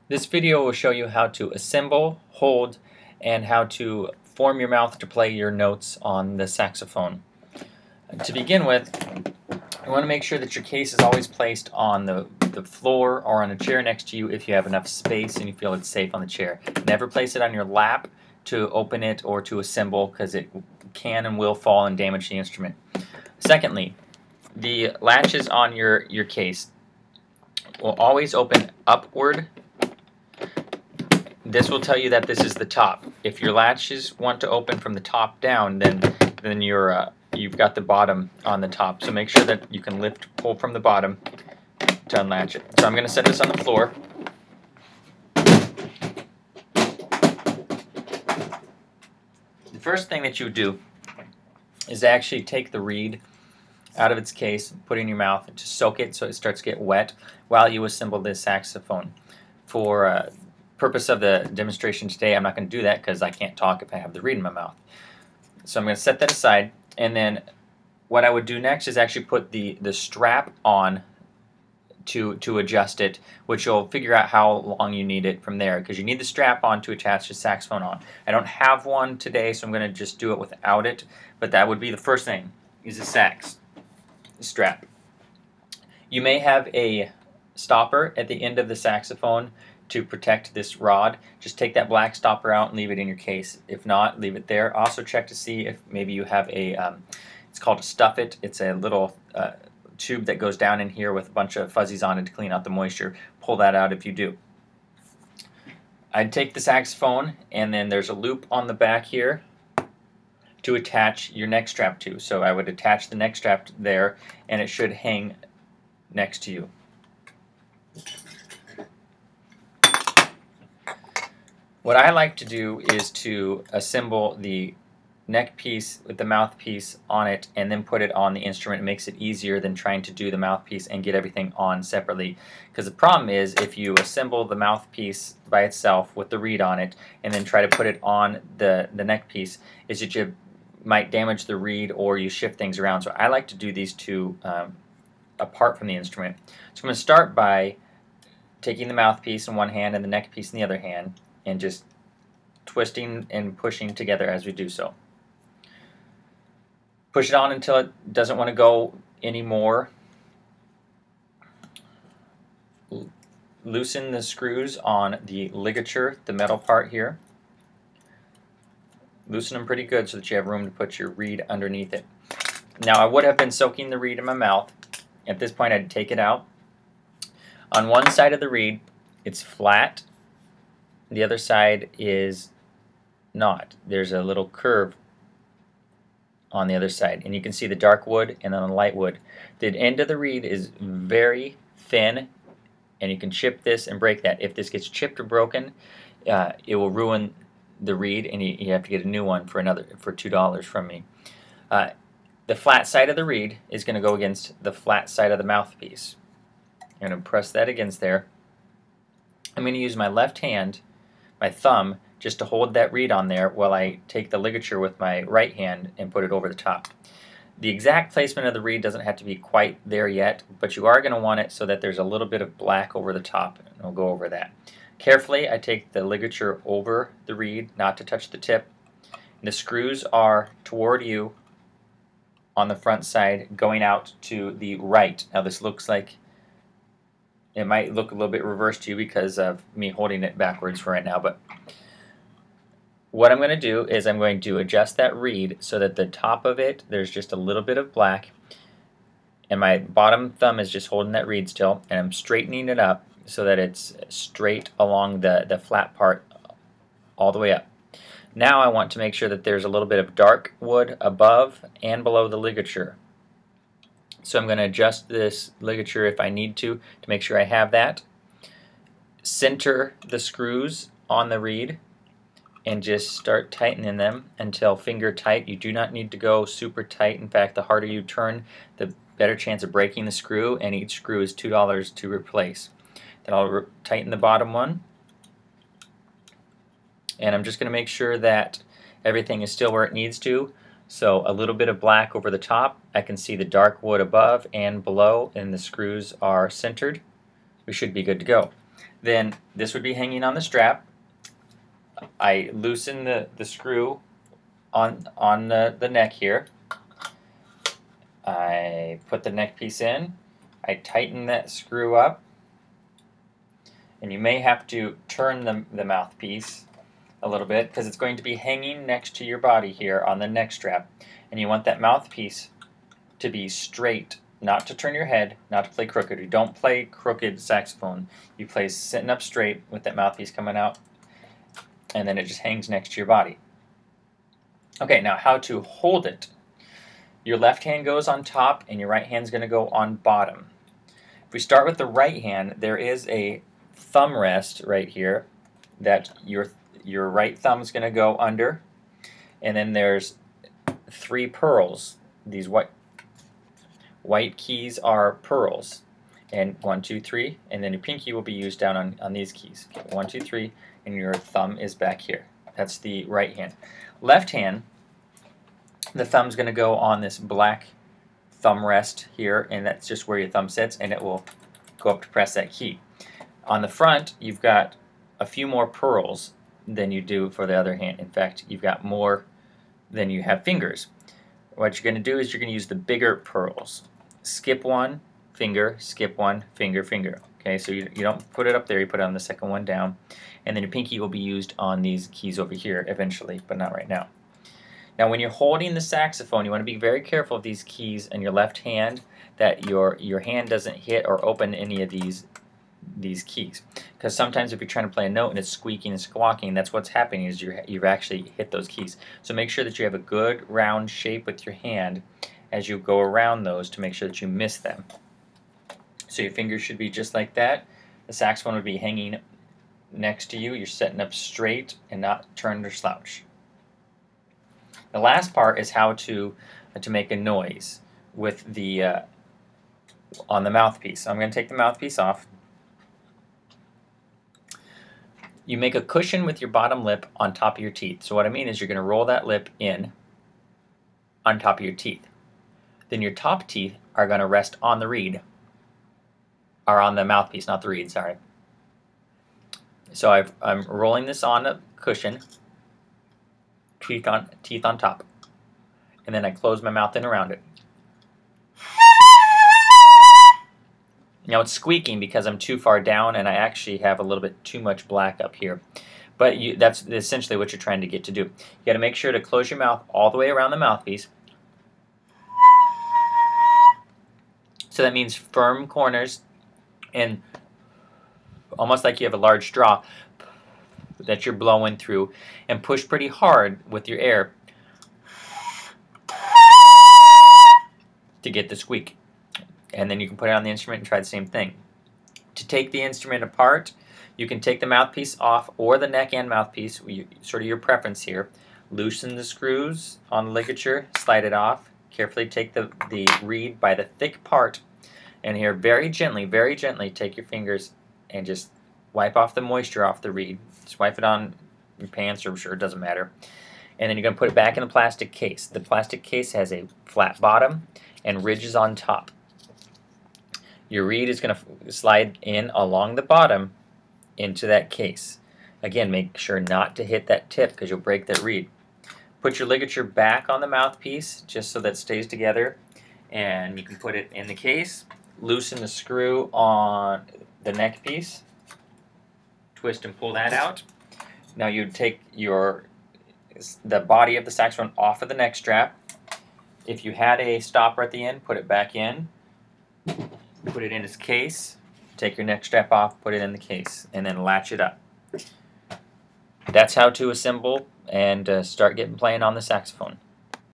This video will show you how to assemble, hold, and how to form your mouth to play your notes on the saxophone. To begin with, you want to make sure that your case is always placed on the floor or on a chair next to you if you have enough space and you feel it's safe on the chair. Never place it on your lap to open it or to assemble, because it can and will fall and damage the instrument. Secondly, the latches on your case will always open upward. This will tell you that this is the top. If your latches want to open from the top down, then you've got the bottom on the top. So make sure that you can pull from the bottom to unlatch it. So I'm going to set this on the floor. The first thing that you do is actually take the reed out of its case, put it in your mouth, and just soak it so it starts to get wet while you assemble this saxophone. For purpose of the demonstration today, I'm not going to do that because I can't talk if I have the reed in my mouth. So I'm going to set that aside, and then what I would do next is actually put the strap on to adjust it, which you'll figure out how long you need it from there, because you need the strap on to attach the saxophone on. I don't have one today, so I'm going to just do it without it, but that would be the first thing, is the sax strap. You may have a stopper at the end of the saxophone to protect this rod. Just take that black stopper out and leave it in your case. If not, leave it there. Also check to see if maybe you have a, it's called a stuff it. It's a little tube that goes down in here with a bunch of fuzzies on it to clean out the moisture. Pull that out if you do. I'd take the saxophone, and then there's a loop on the back here to attach your neck strap to. So I would attach the neck strap there, and it should hang next to you. What I like to do is to assemble the neck piece with the mouthpiece on it and then put it on the instrument. It makes it easier than trying to do the mouthpiece and get everything on separately. Because the problem is, if you assemble the mouthpiece by itself with the reed on it and then try to put it on the neck piece, is that you might damage the reed or you shift things around. So I like to do these two apart from the instrument. So I'm going to start by taking the mouthpiece in one hand and the neck piece in the other hand, and just twisting and pushing together as we do so. Push it on until it doesn't want to go anymore. Loosen the screws on the ligature, the metal part here. Loosen them pretty good so that you have room to put your reed underneath it. Now, I would have been soaking the reed in my mouth. At this point, I'd take it out. On one side of the reed, it's flat. The other side is not. There's a little curve on the other side, and you can see the dark wood and then the light wood. The end of the reed is very thin, and you can chip this and break that. If this gets chipped or broken, it will ruin the reed, and you have to get a new one for $2 from me. The flat side of the reed is going to go against the flat side of the mouthpiece. I'm going to press that against there. I'm going to use my left hand, my thumb, just to hold that reed on there while I take the ligature with my right hand and put it over the top. The exact placement of the reed doesn't have to be quite there yet, but you are going to want it so that there's a little bit of black over the top, and we'll go over that. Carefully, I take the ligature over the reed, not to touch the tip. And the screws are toward you on the front side, going out to the right. Now this looks like it might look a little bit reversed to you because of me holding it backwards for right now, but what I'm going to do is I'm going to adjust that reed so that the top of it, there's just a little bit of black, and my bottom thumb is just holding that reed still, and I'm straightening it up so that it's straight along the flat part all the way up. Now I want to make sure that there's a little bit of dark wood above and below the ligature. So I'm going to adjust this ligature if I need to make sure I have that. Center the screws on the reed and just start tightening them until finger tight. You do not need to go super tight. In fact, the harder you turn, the better chance of breaking the screw, and each screw is $2 to replace. Then I'll tighten the bottom one, and I'm just going to make sure that everything is still where it needs to. So a little bit of black over the top. I can see the dark wood above and below, and the screws are centered. We should be good to go. Then this would be hanging on the strap. I loosen the screw on the neck here. I put the neck piece in. I tighten that screw up. And you may have to turn the mouthpiece a little bit because it's going to be hanging next to your body here on the neck strap. And you want that mouthpiece to be straight, not to turn your head, not to play crooked. You don't play crooked saxophone. You play sitting up straight with that mouthpiece coming out, and then it just hangs next to your body. Okay, now how to hold it. Your left hand goes on top and your right hand's going to go on bottom. If we start with the right hand, there is a thumb rest right here that your right thumb is going to go under, and then there's 3 pearls. These white keys are pearls, and 1, 2, 3, and then your pinky will be used down on these keys. 1, 2, 3, and your thumb is back here. That's the right hand. Left hand, the thumb's going to go on this black thumb rest here, and that's just where your thumb sits, and it will go up to press that key. On the front, you've got a few more pearls than you do for the other hand. In fact, you've got more than you have fingers. What you're going to do is you're going to use the bigger pearls. Skip 1, finger, skip 1, finger, finger. Okay, so you don't put it up there, you put it on the second one down. And then your pinky will be used on these keys over here eventually, but not right now. Now when you're holding the saxophone, you want to be very careful of these keys in your left hand, that your hand doesn't hit or open any of these keys, because sometimes if you're trying to play a note and it's squeaking and squawking, that's what's happening, is you've actually hit those keys. So make sure that you have a good round shape with your hand as you go around those to make sure that you miss them. So your fingers should be just like that. The saxophone would be hanging next to you. You're setting up straight and not turned or slouch. The last part is how to make a noise with the on the mouthpiece. I'm going to take the mouthpiece off. You make a cushion with your bottom lip on top of your teeth. So what I mean is you're going to roll that lip in on top of your teeth. Then your top teeth are going to rest on the reed, or on the mouthpiece, not the reed, sorry. So I'm rolling this on a cushion, teeth on top, and then I close my mouth in around it. Now it's squeaking because I'm too far down and I actually have a little bit too much black up here. But that's essentially what you're trying to get to do. You got to make sure to close your mouth all the way around the mouthpiece. So that means firm corners and almost like you have a large straw that you're blowing through, and push pretty hard with your air to get the squeak. And then you can put it on the instrument and try the same thing. To take the instrument apart, you can take the mouthpiece off, or the neck and mouthpiece, sort of your preference here. Loosen the screws on the ligature, slide it off. Carefully take the reed by the thick part, and here very gently take your fingers and just wipe off the moisture off the reed. Just wipe it on your pants or shirt, it doesn't matter. And then you're going to put it back in the plastic case. The plastic case has a flat bottom and ridges on top. Your reed is going to slide in along the bottom into that case. Again, make sure not to hit that tip because you'll break that reed. Put your ligature back on the mouthpiece just so that it stays together, and you can put it in the case. Loosen the screw on the neck piece. Twist and pull that out. Now you take the body of the saxophone off of the neck strap. If you had a stopper at the end, put it back in. Put it in its case. Take your neck strap off, put it in the case, and then latch it up. That's how to assemble and start playing on the saxophone.